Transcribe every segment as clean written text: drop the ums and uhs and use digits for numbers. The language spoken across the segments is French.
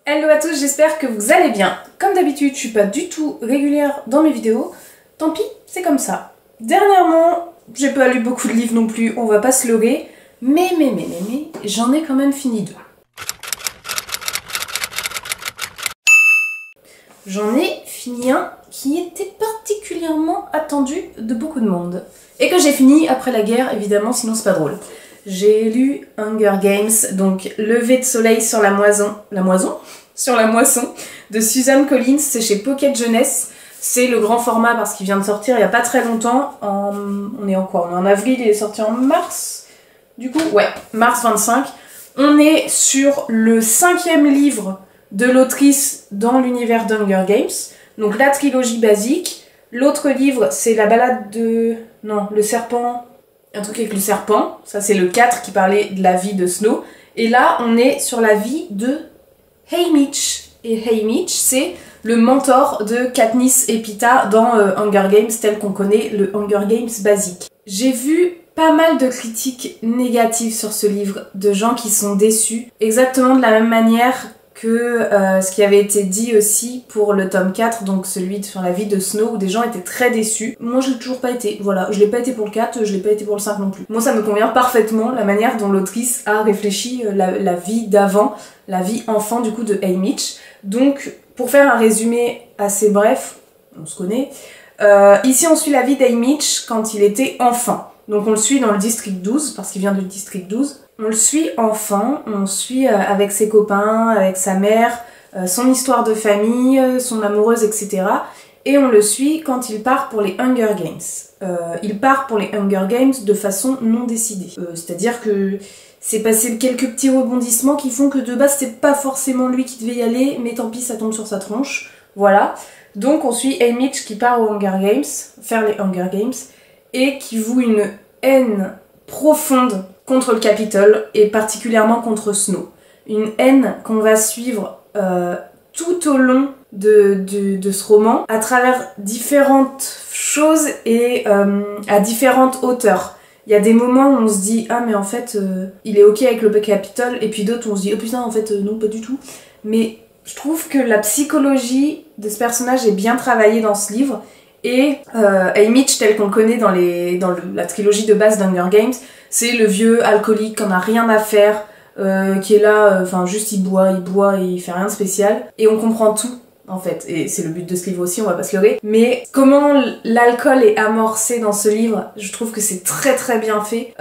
Hello à tous, j'espère que vous allez bien. Comme d'habitude, je suis pas du tout régulière dans mes vidéos. Tant pis, c'est comme ça. Dernièrement, j'ai pas lu beaucoup de livres non plus, on va pas se leurrer. Mais, j'en ai quand même fini 2. J'en ai fini un qui était particulièrement attendu de beaucoup de monde. Et que j'ai fini après la guerre, évidemment, sinon c'est pas drôle. J'ai lu Hunger Games, donc Lever de soleil sur la moisson. Sur la moisson, de Suzanne Collins, c'est chez Pocket Jeunesse. C'est le grand format parce qu'il vient de sortir il y a pas très longtemps. On est en quoi? On est en avril, il est sorti en mars. Du coup, ouais, mars 25. On est sur le 5e livre de l'autrice dans l'univers d'Hunger Games. Donc la trilogie basique. L'autre livre, c'est la balade de... Non, le serpent... Un truc avec le serpent. Ça, c'est le 4 qui parlait de la vie de Snow. Et là, on est sur la vie de Haymitch. Et Haymitch, c'est le mentor de Katniss et Peeta dans Hunger Games, tel qu'on connaît le Hunger Games basique. J'ai vu pas mal de critiques négatives sur ce livre, de gens qui sont déçus, exactement de la même manière que ce qui avait été dit aussi pour le tome 4, donc celui sur la vie de Snow, où des gens étaient très déçus. Moi je l'ai toujours pas été, voilà, je l'ai pas été pour le 4, je l'ai pas été pour le 5 non plus. Moi ça me convient parfaitement, la manière dont l'autrice a réfléchi la vie d'avant, la vie enfant du coup de Haymitch. Donc pour faire un résumé assez bref, on se connaît, ici on suit la vie d'Haymitch quand il était enfant. Donc on le suit dans le district 12, parce qu'il vient du district 12. On le suit enfant, on suit avec ses copains, avec sa mère, son histoire de famille, son amoureuse, etc. Et on le suit quand il part pour les Hunger Games. Il part pour les Hunger Games de façon non décidée. C'est-à-dire que c'est passé quelques petits rebondissements qui font que de base c'était pas forcément lui qui devait y aller, mais tant pis ça tombe sur sa tronche. Voilà. Donc on suit Haymitch qui part aux Hunger Games, faire les Hunger Games, et qui voue une haine profonde contre le Capitole et particulièrement contre Snow. Une haine qu'on va suivre tout au long de ce roman à travers différentes choses et à différentes hauteurs. Il y a des moments où on se dit ah mais en fait il est ok avec le Capitole, et puis d'autres où on se dit oh putain en fait non pas du tout. Mais je trouve que la psychologie de ce personnage est bien travaillée dans ce livre. Et Haymitch, tel qu'on le connaît dans la trilogie de base d'Hunger Games, c'est le vieux alcoolique qui en a rien à faire, qui est là, enfin juste il boit et il fait rien de spécial. Et on comprend tout, en fait. Et c'est le but de ce livre aussi, on va pas se leurrer. Mais comment l'alcool est amorcé dans ce livre, je trouve que c'est très très bien fait.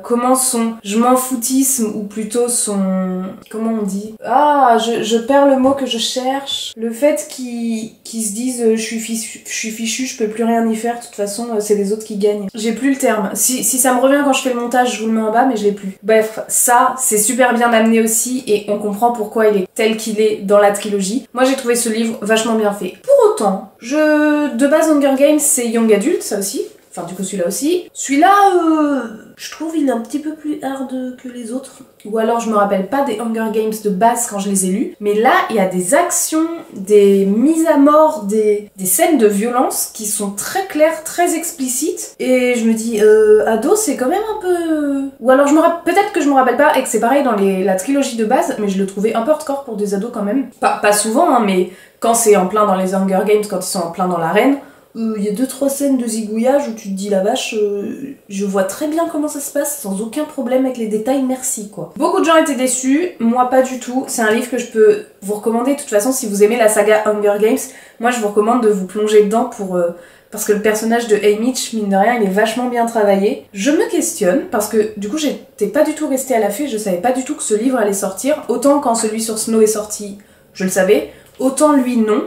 Comment son je m'en foutisme, ou plutôt son... Comment on dit? Ah, je perds le mot que je cherche. Le fait qu'ils se disent je suis fichu, je peux plus rien y faire, de toute façon c'est les autres qui gagnent. J'ai plus le terme. Si ça me revient quand je fais le montage, je vous le mets en bas, mais je l'ai plus. Bref, ça c'est super bien amené aussi, et on comprend pourquoi il est tel qu'il est dans la trilogie. Moi j'ai trouvé ce livre vachement bien fait. Pour autant, de base Hunger Games c'est Young Adult, ça aussi. Enfin du coup celui-là aussi. Celui-là, je trouve il est un petit peu plus hard que les autres. Ou alors je me rappelle pas des Hunger Games de base quand je les ai lus. Mais là, il y a des actions, des mises à mort, des scènes de violence qui sont très claires, très explicites. Et je me dis, ado, c'est quand même un peu... Ou alors peut-être que je me rappelle pas et que c'est pareil dans la trilogie de base, mais je le trouvais un peu hardcore pour des ados quand même. Pas souvent, hein, mais quand c'est en plein dans les Hunger Games, quand ils sont en plein dans l'arène, il y a 2-3 scènes de zigouillage où tu te dis la vache, je vois très bien comment ça se passe sans aucun problème avec les détails, merci quoi. Beaucoup de gens étaient déçus, moi pas du tout. C'est un livre que je peux vous recommander. De toute façon, si vous aimez la saga Hunger Games, moi je vous recommande de vous plonger dedans parce que le personnage de Haymitch, mine de rien, il est vachement bien travaillé. Je me questionne parce que du coup j'étais pas du tout restée à l'affût, je savais pas du tout que ce livre allait sortir. Autant quand celui sur Snow est sorti, je le savais, autant lui non.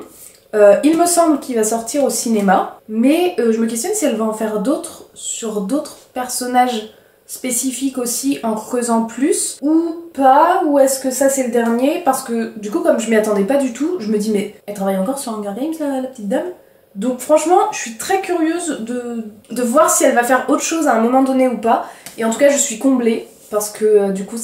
Il me semble qu'il va sortir au cinéma, mais je me questionne si elle va en faire d'autres sur d'autres personnages spécifiques aussi, en creusant plus, ou pas, ou est-ce que ça c'est le dernier? Parce que du coup comme je m'y attendais pas du tout, je me dis mais elle travaille encore sur Hunger Games la petite dame? Donc franchement je suis très curieuse de voir si elle va faire autre chose à un moment donné ou pas, et en tout cas je suis comblée, parce que du coup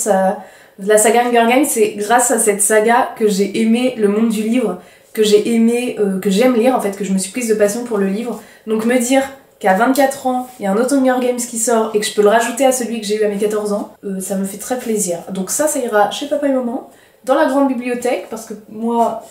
la saga Hunger Games, c'est grâce à cette saga que j'ai aimé le monde du livre, que j'ai aimé, que j'aime lire en fait, que je me suis prise de passion pour le livre. Donc me dire qu'à 24 ans, il y a un autre Hunger Games qui sort et que je peux le rajouter à celui que j'ai eu à mes 14 ans, ça me fait très plaisir. Donc ça ira chez papa et maman. dans la grande bibliothèque, parce que moi,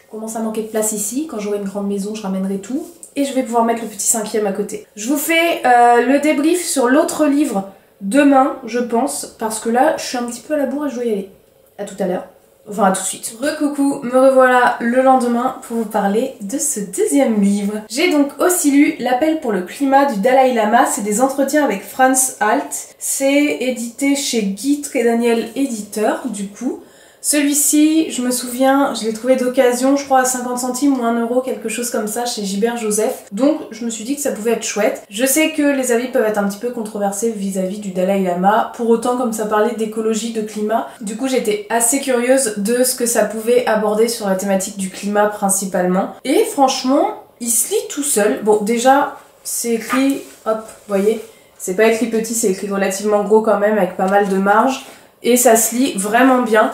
je commence à manquer de place ici. Quand j'aurai une grande maison, je ramènerai tout. Et je vais pouvoir mettre le petit 5e à côté. Je vous fais le débrief sur l'autre livre demain, je pense, parce que là, je suis un petit peu à la bourre et je dois y aller. À tout à l'heure. Enfin, à tout de suite. Recoucou, me revoilà le lendemain pour vous parler de ce 2e livre. J'ai donc aussi lu L'appel pour le climat du Dalai Lama. C'est des entretiens avec Franz Halt. C'est édité chez Guy Trédaniel Éditeur, du coup. Celui-ci, je me souviens, je l'ai trouvé d'occasion, je crois à 50 centimes ou 1 euro, quelque chose comme ça, chez Gilbert Joseph. Donc, je me suis dit que ça pouvait être chouette. Je sais que les avis peuvent être un petit peu controversés vis-à-vis du Dalai Lama. Pour autant, comme ça parlait d'écologie, de climat, du coup, j'étais assez curieuse de ce que ça pouvait aborder sur la thématique du climat principalement. Et franchement, il se lit tout seul. Bon, déjà, c'est écrit, hop, vous voyez, c'est pas écrit petit, c'est écrit relativement gros quand même, avec pas mal de marge. Et ça se lit vraiment bien.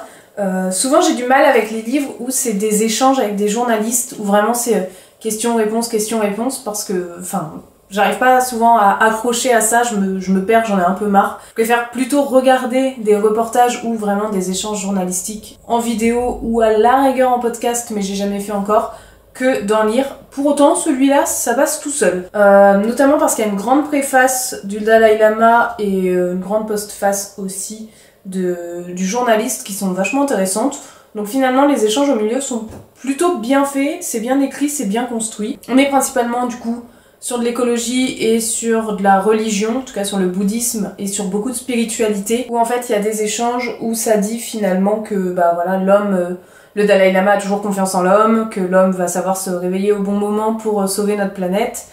Souvent j'ai du mal avec les livres où c'est des échanges avec des journalistes, où vraiment c'est question-réponse, parce que, enfin, j'arrive pas souvent à accrocher à ça, je me perds, j'en ai un peu marre. Je préfère plutôt regarder des reportages ou vraiment des échanges journalistiques en vidéo ou à la rigueur en podcast, mais j'ai jamais fait encore, que d'en lire. Pour autant, celui-là, ça passe tout seul. Notamment parce qu'il y a une grande préface du Dalai Lama et une grande postface aussi du journaliste qui sont vachement intéressantes. Donc finalement les échanges au milieu sont plutôt bien faits, c'est bien écrit, c'est bien construit. On est principalement du coup sur de l'écologie et sur de la religion, en tout cas sur le bouddhisme et sur beaucoup de spiritualité, où en fait il y a des échanges où ça dit finalement que bah voilà, l'homme, le Dalai Lama a toujours confiance en l'homme, que l'homme va savoir se réveiller au bon moment pour sauver notre planète.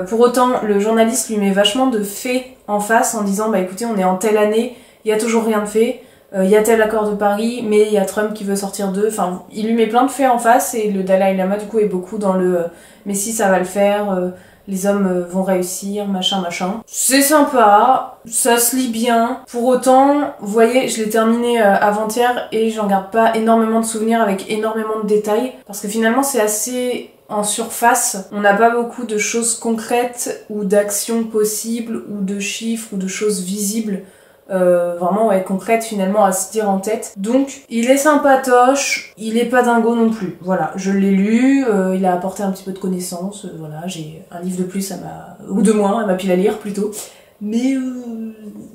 Pour autant, le journaliste lui met vachement de faits en face en disant bah écoutez, on est en telle année, il y a toujours rien de fait, il y a tel accord de Paris, mais il y a Trump qui veut sortir d'eux. Enfin, il lui met plein de faits en face et le Dalai Lama du coup est beaucoup dans le mais si ça va le faire, les hommes vont réussir, machin. C'est sympa, ça se lit bien. Pour autant, vous voyez, je l'ai terminé avant-hier et j'en garde pas énormément de souvenirs avec énormément de détails, parce que finalement c'est assez en surface, on n'a pas beaucoup de choses concrètes ou d'actions possibles ou de chiffres ou de choses visibles. Vraiment ouais, concrète finalement à se dire en tête. Donc il est sympatoche, il est pas dingo non plus. Voilà, je l'ai lu, il a apporté un petit peu de connaissances, voilà, j'ai un livre de plus ou de moins à ma pile à lire plutôt. Mais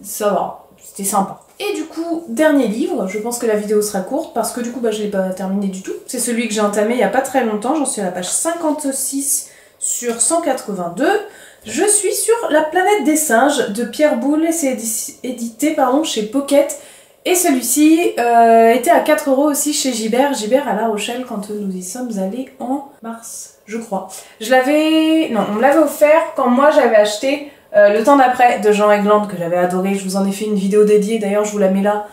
ça va, c'était sympa. Et du coup, dernier livre, je pense que la vidéo sera courte parce que du coup bah, je l'ai pas terminé du tout. C'est celui que j'ai entamé il y a pas très longtemps, j'en suis à la page 56 sur 182. Je suis sur La planète des singes de Pierre Boulle, c'est édité chez Pocket. Et celui-ci était à 4 € aussi chez Gibert à La Rochelle quand nous y sommes allés en mars, je crois. on me l'avait offert quand moi j'avais acheté Le temps d'après de Jean Egland que j'avais adoré. Je vous en ai fait une vidéo dédiée, d'ailleurs je vous la mets là.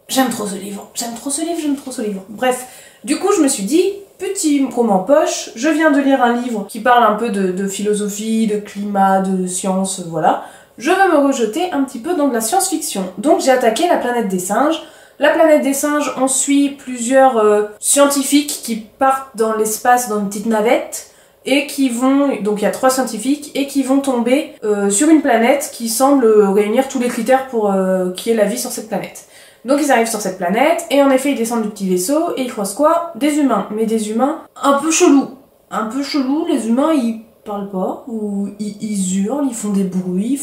J'aime trop ce livre. Bref, du coup je me suis dit, petit roman poche, je viens de lire un livre qui parle un peu de philosophie, de climat, de science, voilà. Je vais me rejeter un petit peu dans de la science-fiction. Donc j'ai attaqué La planète des singes. La planète des singes, on suit plusieurs scientifiques qui partent dans l'espace dans une petite navette et qui vont, donc il y a 3 scientifiques, et qui vont tomber sur une planète qui semble réunir tous les critères pour qu'il y ait la vie sur cette planète. Donc ils arrivent sur cette planète, et en effet ils descendent du petit vaisseau, et ils croisent quoi? Des humains, mais des humains un peu chelous. Les humains ils parlent pas, ou ils hurlent, ils font des bruits,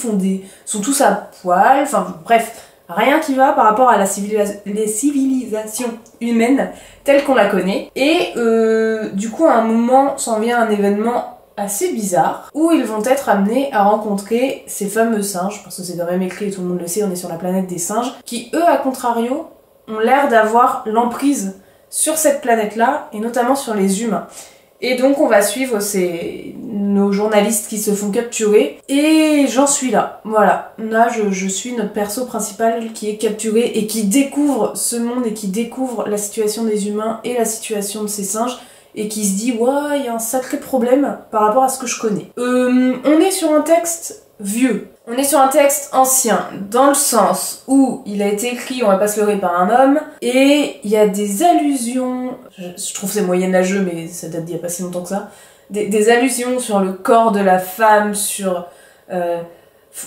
sont tous à poil, enfin bref, rien qui va par rapport à les civilisations humaines telles qu'on la connaît. Et du coup à un moment s'en vient un événement assez bizarre, où ils vont être amenés à rencontrer ces fameux singes, parce que c'est quand même écrit et tout le monde le sait, on est sur la planète des singes, qui eux, à contrario, ont l'air d'avoir l'emprise sur cette planète-là, et notamment sur les humains. Et donc on va suivre nos journalistes qui se font capturer, et j'en suis là, voilà. Là je suis notre perso principal qui est capturé et qui découvre ce monde et qui découvre la situation des humains et la situation de ces singes, et qui se dit « ouais, il y a un sacré problème par rapport à ce que je connais ». On est sur un texte vieux, on est sur un texte ancien, dans le sens où il a été écrit, on va pas se leurrer, par un homme, et il y a des allusions, je trouve c'est moyenâgeux mais ça date d'il y a pas si longtemps que ça, des allusions sur le corps de la femme, sur...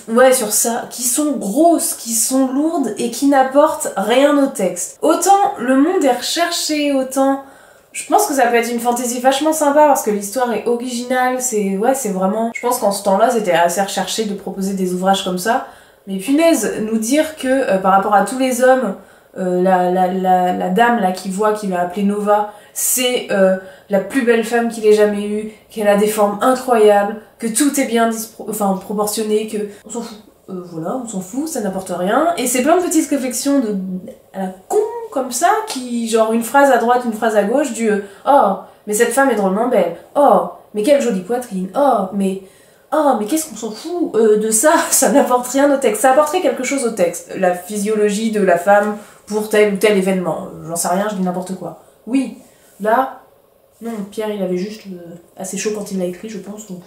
Ouais, sur ça, qui sont grosses, qui sont lourdes et qui n'apportent rien au texte. Autant le monde est recherché, autant je pense que ça peut être une fantaisie vachement sympa parce que l'histoire est originale, c'est vraiment... Je pense qu'en ce temps-là, c'était assez recherché de proposer des ouvrages comme ça. Mais punaise, nous dire que par rapport à tous les hommes, la dame là qui va appeler Nova, c'est la plus belle femme qu'il ait jamais eue, qu'elle a des formes incroyables, que tout est bien proportionné, que... On s'en fout. Voilà, on s'en fout, ça n'apporte rien. Et c'est plein de petites réflexions à la con comme ça, qui, genre une phrase à droite, une phrase à gauche, oh, mais cette femme est drôlement belle. Oh, mais quelle jolie poitrine. Oh, mais qu'est-ce qu'on s'en fout de ça? Ça n'apporte rien au texte. Ça apporterait quelque chose au texte. La physiologie de la femme pour tel ou tel événement. J'en sais rien, je dis n'importe quoi. Oui, là, non, Pierre, il avait juste assez chaud quand il l'a écrit, je pense, donc...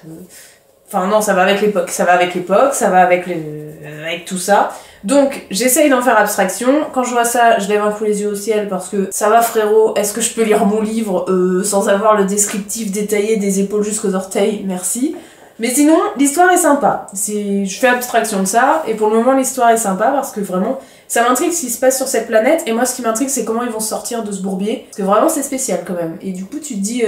Enfin non, ça va avec l'époque, ça va avec tout ça. Donc j'essaye d'en faire abstraction. Quand je vois ça, je lève un coup les yeux au ciel parce que ça va frérot, est-ce que je peux lire mon livre sans avoir le descriptif détaillé des épaules jusqu'aux orteils? Merci. Mais sinon, l'histoire est sympa. Je fais abstraction de ça, et pour le moment l'histoire est sympa parce que vraiment, ça m'intrigue ce qui se passe sur cette planète, et moi ce qui m'intrigue c'est comment ils vont sortir de ce bourbier. Parce que vraiment c'est spécial quand même. Et du coup tu te dis...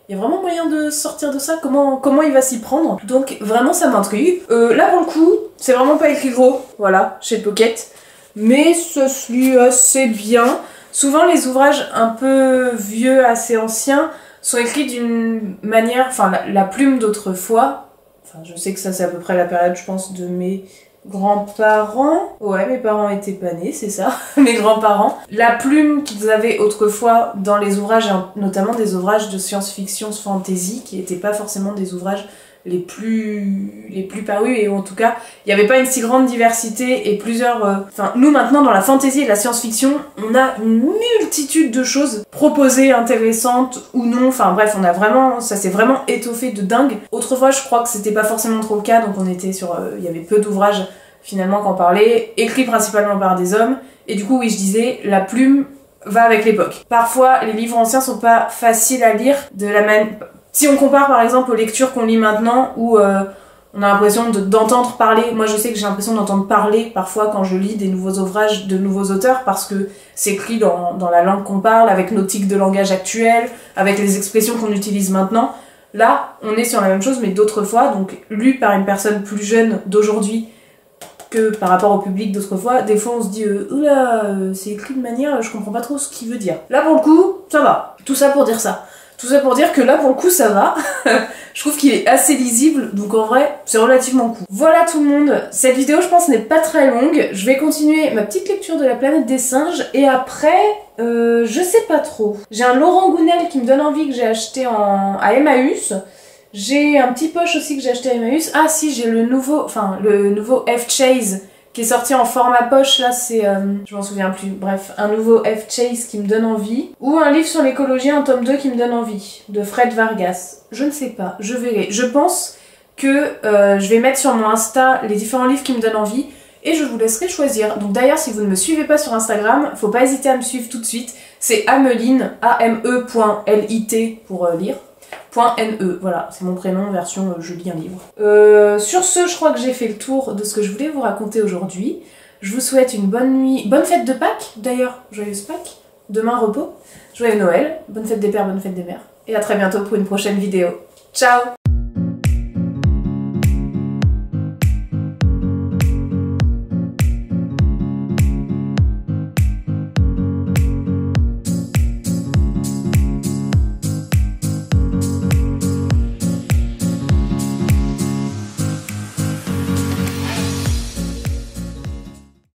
il y a vraiment moyen de sortir de ça, comment il va s'y prendre. Donc vraiment ça m'intrigue. Là pour le coup, c'est vraiment pas écrit gros, voilà, chez Pocket. Mais ça se lit assez bien. Souvent les ouvrages un peu vieux, assez anciens, sont écrits d'une manière... Enfin, la plume d'autrefois... Enfin, je sais que ça c'est à peu près la période, je pense, de mes... grands-parents. Ouais, mes parents étaient pas nés, c'est ça. Mes grands-parents. La plume qu'ils avaient autrefois dans les ouvrages, notamment des ouvrages de science-fiction, fantasy, qui étaient pas forcément des ouvrages les plus parus, et en tout cas, il n'y avait pas une si grande diversité et plusieurs... Enfin, nous maintenant, dans la fantasy et la science-fiction, on a une multitude de choses proposées, intéressantes ou non. Enfin bref, on a vraiment... Ça s'est vraiment étoffé de dingue. Autrefois, je crois que c'était pas forcément trop le cas, donc on était sur... Il y avait peu d'ouvrages, finalement, qu'en parlaient, écrits principalement par des hommes. Et du coup, oui, je disais, la plume va avec l'époque. Parfois, les livres anciens sont pas faciles à lire de la même... Si on compare par exemple aux lectures qu'on lit maintenant, où on a l'impression d'entendre parler, moi je sais que j'ai l'impression d'entendre parler parfois quand je lis des nouveaux ouvrages de nouveaux auteurs, parce que c'est écrit dans la langue qu'on parle, avec nos tics de langage actuels, avec les expressions qu'on utilise maintenant. Là, on est sur la même chose, mais d'autrefois, donc lu par une personne plus jeune d'aujourd'hui que par rapport au public d'autrefois, des fois on se dit oula, c'est écrit de manière, je comprends pas trop ce qu'il veut dire. Là pour le coup, ça va. Tout ça pour dire ça. Tout ça pour dire que là, pour le coup, ça va. Je trouve qu'il est assez lisible, donc en vrai, c'est relativement cool. Voilà tout le monde. Cette vidéo, je pense, n'est pas très longue. Je vais continuer ma petite lecture de La Planète des Singes, et après, je sais pas trop. J'ai un Laurent Gounel qui me donne envie, que j'ai acheté à Emmaüs. J'ai un petit poche aussi que j'ai acheté à Emmaüs. Ah si, j'ai le nouveau F-Chase, qui est sorti en format poche, là c'est... je m'en souviens plus, bref, un nouveau F-Chase qui me donne envie, ou un livre sur l'écologie, un tome 2 qui me donne envie, de Fred Vargas. Je ne sais pas, je verrai. Je pense que je vais mettre sur mon Insta les différents livres qui me donnent envie, et je vous laisserai choisir. Donc d'ailleurs, si vous ne me suivez pas sur Instagram, faut pas hésiter à me suivre tout de suite, c'est Ameline, A-M-E.L-I-T pour lire. .ne, voilà, c'est mon prénom, version je lis un livre. Sur ce, je crois que j'ai fait le tour de ce que je voulais vous raconter aujourd'hui. Je vous souhaite une bonne nuit, bonne fête de Pâques d'ailleurs, joyeuse Pâques, demain repos, joyeux Noël, bonne fête des pères, bonne fête des mères, et à très bientôt pour une prochaine vidéo. Ciao!